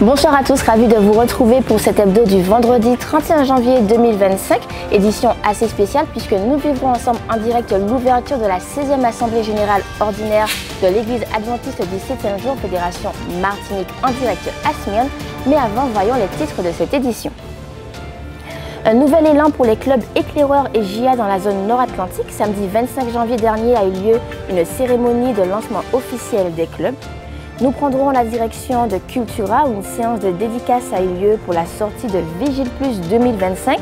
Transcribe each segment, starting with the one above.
Bonsoir à tous, ravi de vous retrouver pour cet hebdo du vendredi 31 janvier 2025, édition assez spéciale puisque nous vivrons ensemble en direct l'ouverture de la 16e Assemblée Générale Ordinaire de l'Église Adventiste du 7e jour, Fédération Martinique en direct à Smyrne. Mais avant, voyons les titres de cette édition. Un nouvel élan pour les clubs éclaireurs et GIA dans la zone nord-atlantique. Samedi 25 janvier dernier a eu lieu une cérémonie de lancement officiel des clubs. Nous prendrons la direction de Cultura où une séance de dédicace a eu lieu pour la sortie de Vigile Plus 2025.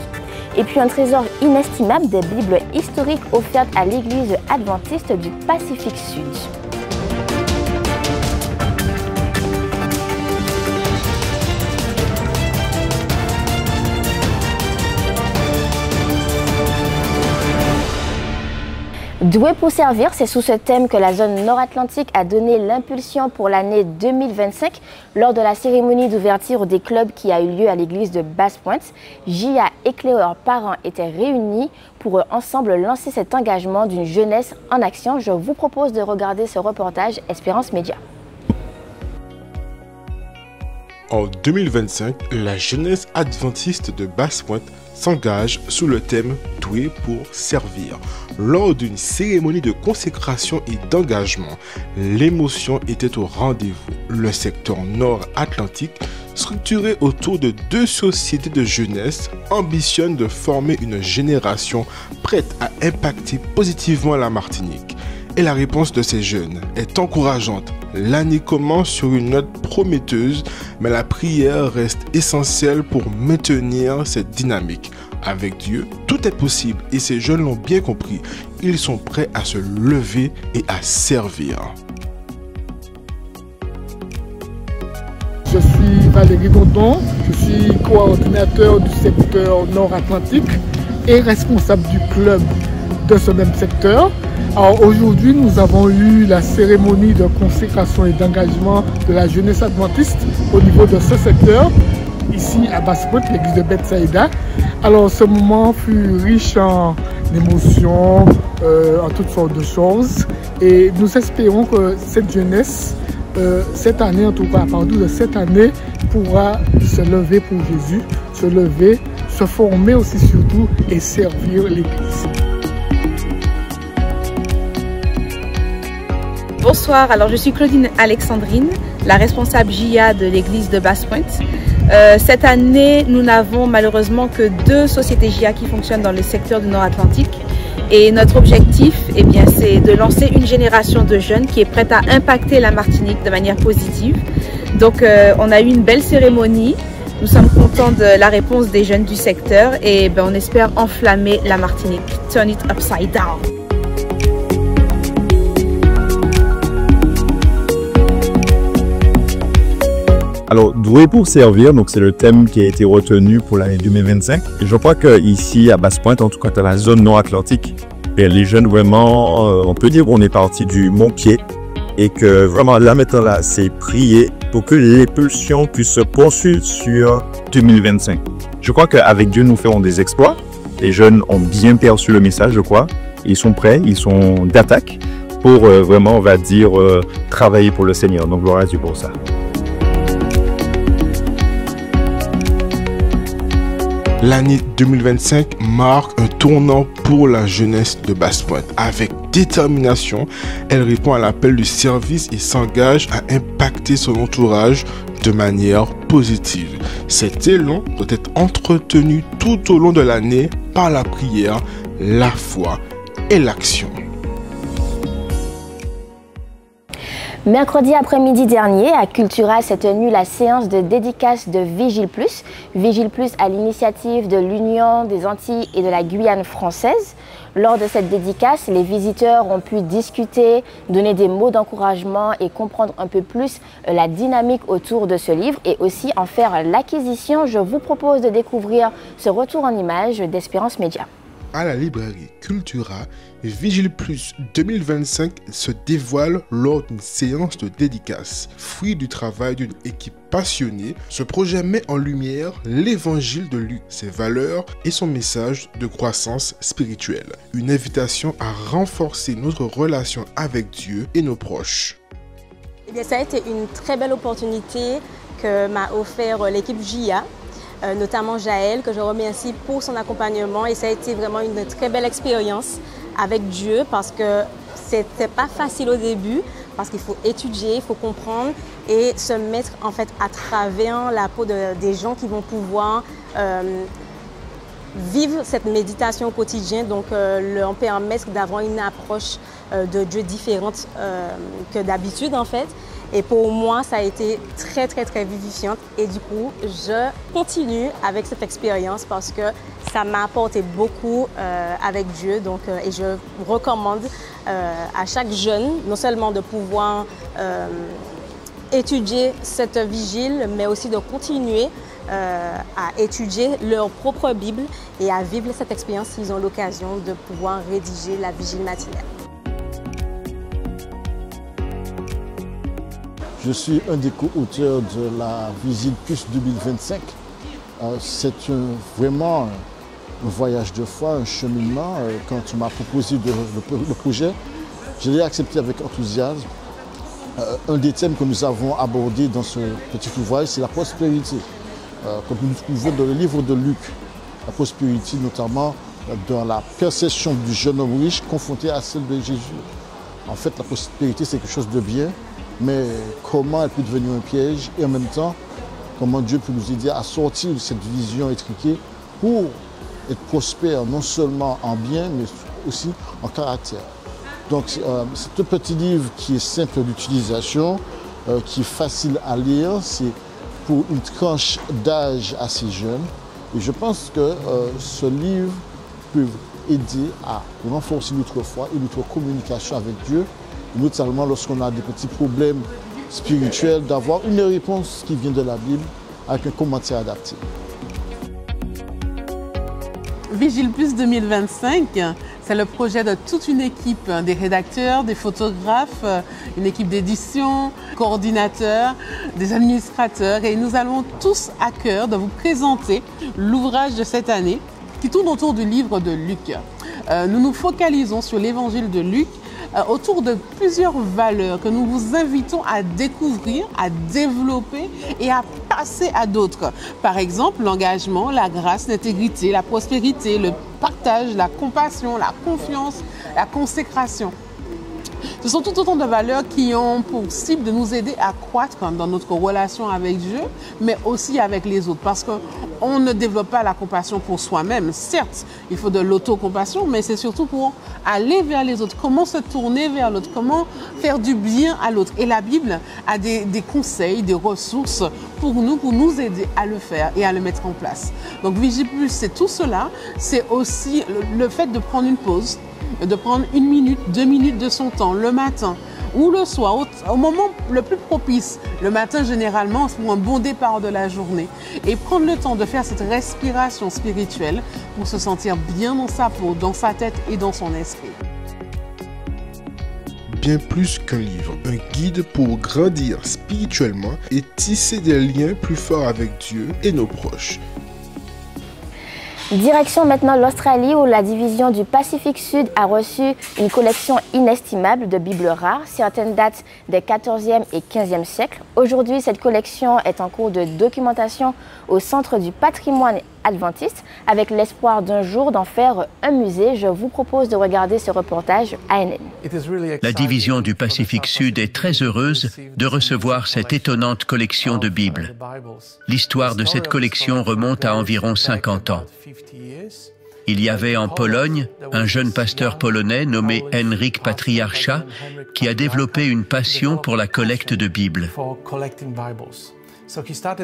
Et puis un trésor inestimable des Bibles historiques offertes à l'Église adventiste du Pacifique Sud. Doué pour servir, c'est sous ce thème que la zone nord-atlantique a donné l'impulsion pour l'année 2025 lors de la cérémonie d'ouverture des clubs qui a eu lieu à l'église de Basse-Pointe. GIA éclaireurs parents étaient réunis pour ensemble lancer cet engagement d'une jeunesse en action. Je vous propose de regarder ce reportage Espérance Média. En 2025, la jeunesse adventiste de Basse-Pointe s'engage sous le thème « Doué pour servir ». Lors d'une cérémonie de consécration et d'engagement, l'émotion était au rendez-vous. Le secteur nord-atlantique, structuré autour de deux sociétés de jeunesse, ambitionne de former une génération prête à impacter positivement la Martinique. Et la réponse de ces jeunes est encourageante. L'année commence sur une note prometteuse, mais la prière reste essentielle pour maintenir cette dynamique. Avec Dieu, tout est possible et ces jeunes l'ont bien compris. Ils sont prêts à se lever et à servir. Je suis Valérie Gondon, je suis coordinateur du secteur nord-atlantique et responsable du club de ce même secteur. Alors aujourd'hui, nous avons eu la cérémonie de consécration et d'engagement de la jeunesse adventiste au niveau de ce secteur, ici à Basse-Pointe, l'église de Bethsaïda. Alors ce moment fut riche en émotions, en toutes sortes de choses. Et nous espérons que cette jeunesse, cette année en tout cas, à partir de cette année, pourra se lever pour Jésus, se lever, se former aussi surtout et servir l'église. Bonsoir, alors je suis Claudine Alexandrine, la responsable GIA de l'église de Basse-Pointe. Cette année, nous n'avons malheureusement que 2 sociétés GIA qui fonctionnent dans le secteur du Nord-Atlantique. Et notre objectif, c'est de lancer une génération de jeunes qui est prête à impacter la Martinique de manière positive. Donc on a eu une belle cérémonie. Nous sommes contents de la réponse des jeunes du secteur et on espère enflammer la Martinique. Turn it upside down. Alors, doué pour servir, donc c'est le thème qui a été retenu pour l'année 2025. Et je crois qu'ici, à Basse-Pointe, en tout cas dans la zone nord-atlantique, les jeunes vraiment, on peut dire qu'on est parti du bon pied et que vraiment là maintenant là, c'est prier pour que les pulsions puissent se poursuivre sur 2025. Je crois qu'avec Dieu, nous ferons des exploits. Les jeunes ont bien perçu le message, je crois. Ils sont prêts, ils sont d'attaque pour vraiment, on va dire, travailler pour le Seigneur. Donc, gloire à Dieu pour ça. L'année 2025 marque un tournant pour la jeunesse de Basse-Pointe. Avec détermination, elle répond à l'appel du service et s'engage à impacter son entourage de manière positive. Cet élan doit être entretenu tout au long de l'année par la prière, la foi et l'action. Mercredi après-midi dernier, à Cultura s'est tenue la séance de dédicace de Vigile Plus. Vigile Plus à l'initiative de l'Union des Antilles et de la Guyane française. Lors de cette dédicace, les visiteurs ont pu discuter, donner des mots d'encouragement et comprendre un peu plus la dynamique autour de ce livre et aussi en faire l'acquisition. Je vous propose de découvrir ce retour en images d'Espérance Média. À la librairie Cultura, Vigile Plus 2025 se dévoile lors d'une séance de dédicace. Fruit du travail d'une équipe passionnée, ce projet met en lumière l'évangile de Luc, ses valeurs et son message de croissance spirituelle. Une invitation à renforcer notre relation avec Dieu et nos proches. Ça a été une très belle opportunité que m'a offert l'équipe JIA, notamment Jaël, que je remercie pour son accompagnement. Et ça a été vraiment une très belle expérience avec Dieu parce que c'était pas facile au début, parce qu'il faut étudier, il faut comprendre et se mettre en fait à travers la peau des gens qui vont pouvoir vivre cette méditation au quotidien, donc leur permettre d'avoir une approche de Dieu différente que d'habitude en fait. Et pour moi, ça a été très vivifiant et du coup, je continue avec cette expérience parce que ça m'a apporté beaucoup avec Dieu. Donc, et je recommande à chaque jeune, non seulement de pouvoir étudier cette vigile, mais aussi de continuer à étudier leur propre Bible et à vivre cette expérience s'ils ont l'occasion de pouvoir rédiger la vigile matinale. Je suis un des co-auteurs de la Vigile Plus 2025. C'est vraiment un voyage de foi, un cheminement. Quand on m'a proposé le projet, je l'ai accepté avec enthousiasme. Un des thèmes que nous avons abordé dans ce petit ouvrage, c'est la prospérité. Comme nous le trouvons dans le livre de Luc, la prospérité notamment dans la perception du jeune homme riche confronté à celle de Jésus. En fait, la prospérité, c'est quelque chose de bien, mais comment elle peut devenir un piège et en même temps, comment Dieu peut nous aider à sortir de cette vision étriquée pour être prospère non seulement en bien, mais aussi en caractère. Donc c'est un petit livre qui est simple d'utilisation, qui est facile à lire, c'est pour une tranche d'âge assez jeune. Et je pense que ce livre peut aider à renforcer notre foi et notre communication avec Dieu, notamment lorsqu'on a des petits problèmes spirituels, d'avoir une réponse qui vient de la Bible avec un commentaire adapté. Vigile Plus 2025, c'est le projet de toute une équipe, des rédacteurs, des photographes, une équipe d'édition, coordinateurs, des administrateurs. Et nous avons tous à cœur de vous présenter l'ouvrage de cette année qui tourne autour du livre de Luc. Nous nous focalisons sur l'évangile de Luc autour de plusieurs valeurs que nous vous invitons à découvrir, à développer et à passer à d'autres. Par exemple, l'engagement, la grâce, l'intégrité, la prospérité, le partage, la compassion, la confiance, la consécration. Ce sont tout autant de valeurs qui ont pour cible de nous aider à croître dans notre relation avec Dieu, mais aussi avec les autres. Parce qu'on ne développe pas la compassion pour soi-même. Certes, il faut de l'autocompassion, mais c'est surtout pour aller vers les autres. Comment se tourner vers l'autre? Comment faire du bien à l'autre? Et la Bible a des conseils, des ressources pour nous aider à le faire et à le mettre en place. Donc Vigile Plus, c'est tout cela. C'est aussi le fait de prendre une pause, de prendre 1 minute, 2 minutes de son temps le matin ou le soir, au moment le plus propice. Le matin, généralement, c'est pour un bon départ de la journée. Et prendre le temps de faire cette respiration spirituelle pour se sentir bien dans sa peau, dans sa tête et dans son esprit. Bien plus qu'un livre, un guide pour grandir spirituellement et tisser des liens plus forts avec Dieu et nos proches. Direction maintenant l'Australie où la division du Pacifique Sud a reçu une collection inestimable de Bibles rares. Certaines datent des 14e et 15e siècles. Aujourd'hui, cette collection est en cours de documentation au Centre du patrimoine adventiste avec l'espoir d'un jour d'en faire un musée. Je vous propose de regarder ce reportage ANN. La division du Pacifique Sud est très heureuse de recevoir cette étonnante collection de Bibles. L'histoire de cette collection remonte à environ 50 ans. Il y avait en Pologne un jeune pasteur polonais nommé Henryk Patriarcha qui a développé une passion pour la collecte de Bibles.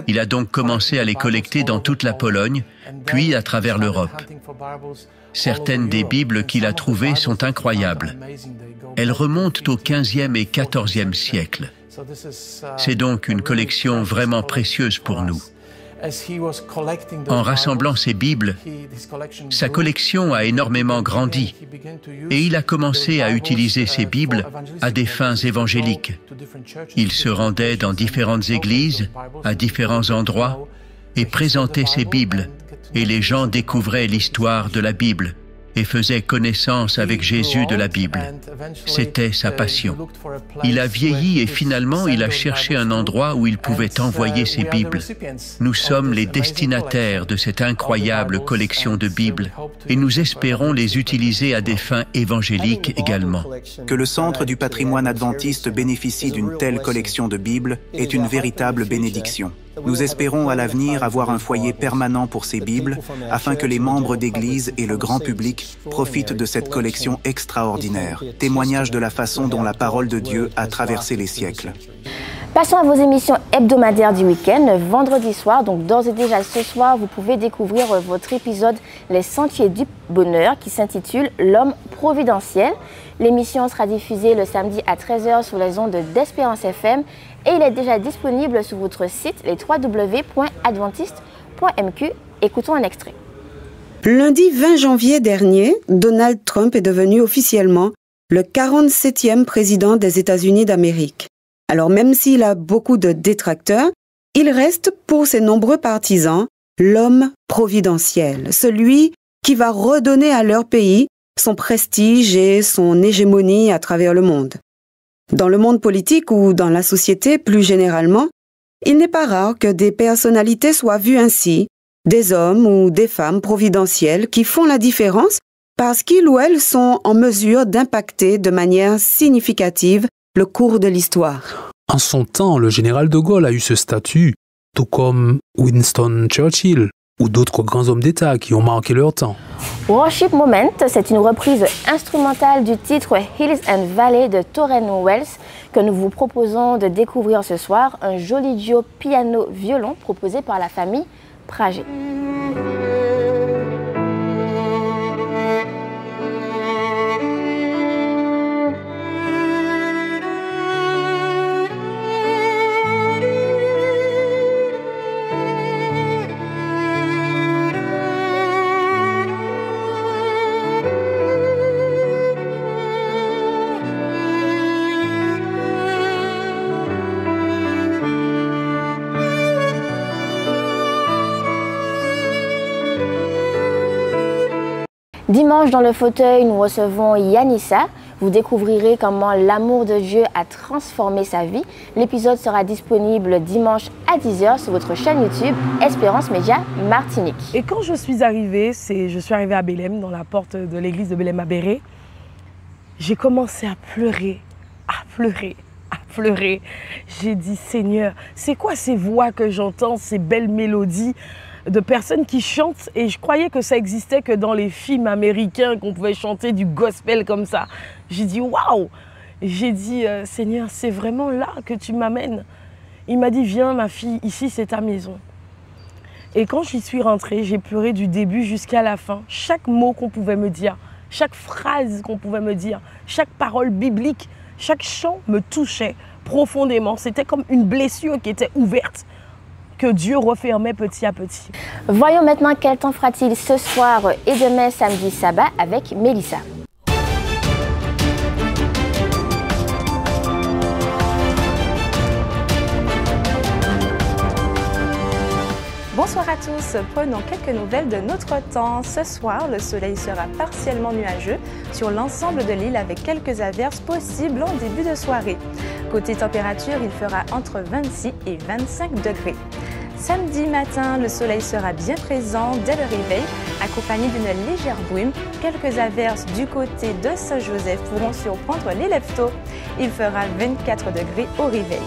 Il a donc commencé à les collecter dans toute la Pologne, puis à travers l'Europe. Certaines des Bibles qu'il a trouvées sont incroyables. Elles remontent au 15e et 14e siècle. C'est donc une collection vraiment précieuse pour nous. En rassemblant ces Bibles, sa collection a énormément grandi et il a commencé à utiliser ces Bibles à des fins évangéliques. Il se rendait dans différentes églises, à différents endroits, et présentait ces Bibles, et les gens découvraient l'histoire de la Bible et faisait connaissance avec Jésus de la Bible. C'était sa passion. Il a vieilli et finalement il a cherché un endroit où il pouvait envoyer ses Bibles. Nous sommes les destinataires de cette incroyable collection de Bibles et nous espérons les utiliser à des fins évangéliques également. Que le Centre du patrimoine adventiste bénéficie d'une telle collection de Bibles est une véritable bénédiction. Nous espérons à l'avenir avoir un foyer permanent pour ces Bibles afin que les membres d'Église et le grand public profitent de cette collection extraordinaire, témoignage de la façon dont la parole de Dieu a traversé les siècles. Passons à vos émissions hebdomadaires du week-end, vendredi soir. Donc d'ores et déjà ce soir, vous pouvez découvrir votre épisode Les Sentiers du Bonheur qui s'intitule L'Homme Providentiel. L'émission sera diffusée le samedi à 13h sur les ondes d'Espérance FM et il est déjà disponible sur votre site les www.adventiste.mq. Écoutons un extrait. Lundi 20 janvier dernier, Donald Trump est devenu officiellement le 47e président des États-Unis d'Amérique. Alors même s'il a beaucoup de détracteurs, il reste pour ses nombreux partisans l'homme providentiel, celui qui va redonner à leur pays son prestige et son hégémonie à travers le monde. Dans le monde politique ou dans la société plus généralement, il n'est pas rare que des personnalités soient vues ainsi, des hommes ou des femmes providentiels qui font la différence parce qu'ils ou elles sont en mesure d'impacter de manière significative le cours de l'histoire. En son temps, le général de Gaulle a eu ce statut, tout comme Winston Churchill ou d'autres grands hommes d'État qui ont marqué leur temps. Worship Moment, c'est une reprise instrumentale du titre Hills and Valley de Tauren Wells que nous vous proposons de découvrir ce soir, un joli duo piano-violon proposé par la famille Prager. Dimanche, dans le fauteuil, nous recevons Yanissa. Vous découvrirez comment l'amour de Dieu a transformé sa vie. L'épisode sera disponible dimanche à 10h sur votre chaîne YouTube Espérance Média Martinique. Et quand je suis arrivée à Belém, dans la porte de l'église de Belém à Béré, j'ai commencé à pleurer. J'ai dit, Seigneur, c'est quoi ces voix que j'entends, ces belles mélodies de personnes qui chantent, et je croyais que ça existait que dans les films américains, qu'on pouvait chanter du gospel comme ça. J'ai dit waouh. J'ai dit Seigneur, c'est vraiment là que tu m'amènes. Il m'a dit viens ma fille, ici c'est ta maison. Et quand j'y suis rentrée, j'ai pleuré du début jusqu'à la fin. Chaque mot qu'on pouvait me dire, chaque phrase qu'on pouvait me dire, chaque parole biblique, chaque chant me touchait profondément. C'était comme une blessure qui était ouverte, que Dieu refermait petit à petit. Voyons maintenant quel temps fera-t-il ce soir et demain samedi sabbat avec Mélissa. Bonsoir à tous, prenons quelques nouvelles de notre temps. Ce soir, le soleil sera partiellement nuageux sur l'ensemble de l'île avec quelques averses possibles en début de soirée. Côté température, il fera entre 26 et 25 degrés. Samedi matin, le soleil sera bien présent dès le réveil, accompagné d'une légère brume. Quelques averses du côté de Saint-Joseph pourront surprendre les lève-tôt. Il fera 24 degrés au réveil.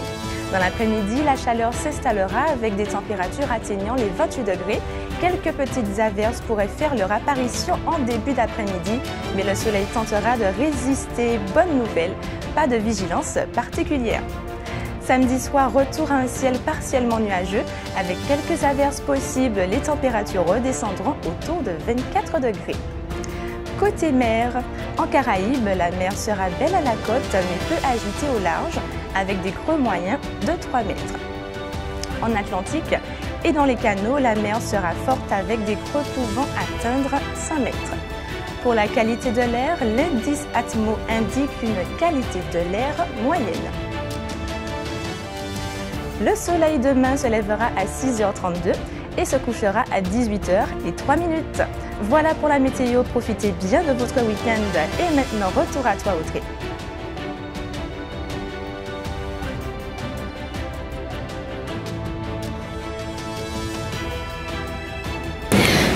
Dans l'après-midi, la chaleur s'installera avec des températures atteignant les 28 degrés. Quelques petites averses pourraient faire leur apparition en début d'après-midi, mais le soleil tentera de résister. Bonne nouvelle, pas de vigilance particulière. Samedi soir, retour à un ciel partiellement nuageux avec quelques averses possibles. Les températures redescendront autour de 24 degrés. Côté mer, en Caraïbes, la mer sera belle à la côte mais peu agitée au large avec des creux moyens de 3 mètres. En Atlantique et dans les canaux, la mer sera forte avec des creux pouvant atteindre 5 mètres. Pour la qualité de l'air, l'indice Atmo indique une qualité de l'air moyenne. Le soleil demain se lèvera à 6h32 et se couchera à 18h03. Voilà pour la météo, profitez bien de votre week-end et maintenant retour à toi Audrey.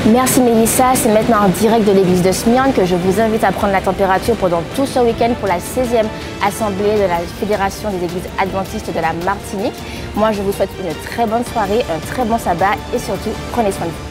Merci Mélissa, c'est maintenant en direct de l'église de Smyrne que je vous invite à prendre la température pendant tout ce week-end pour la 16e assemblée de la Fédération des Églises Adventistes de la Martinique. Moi je vous souhaite une très bonne soirée, un très bon sabbat et surtout prenez soin de vous.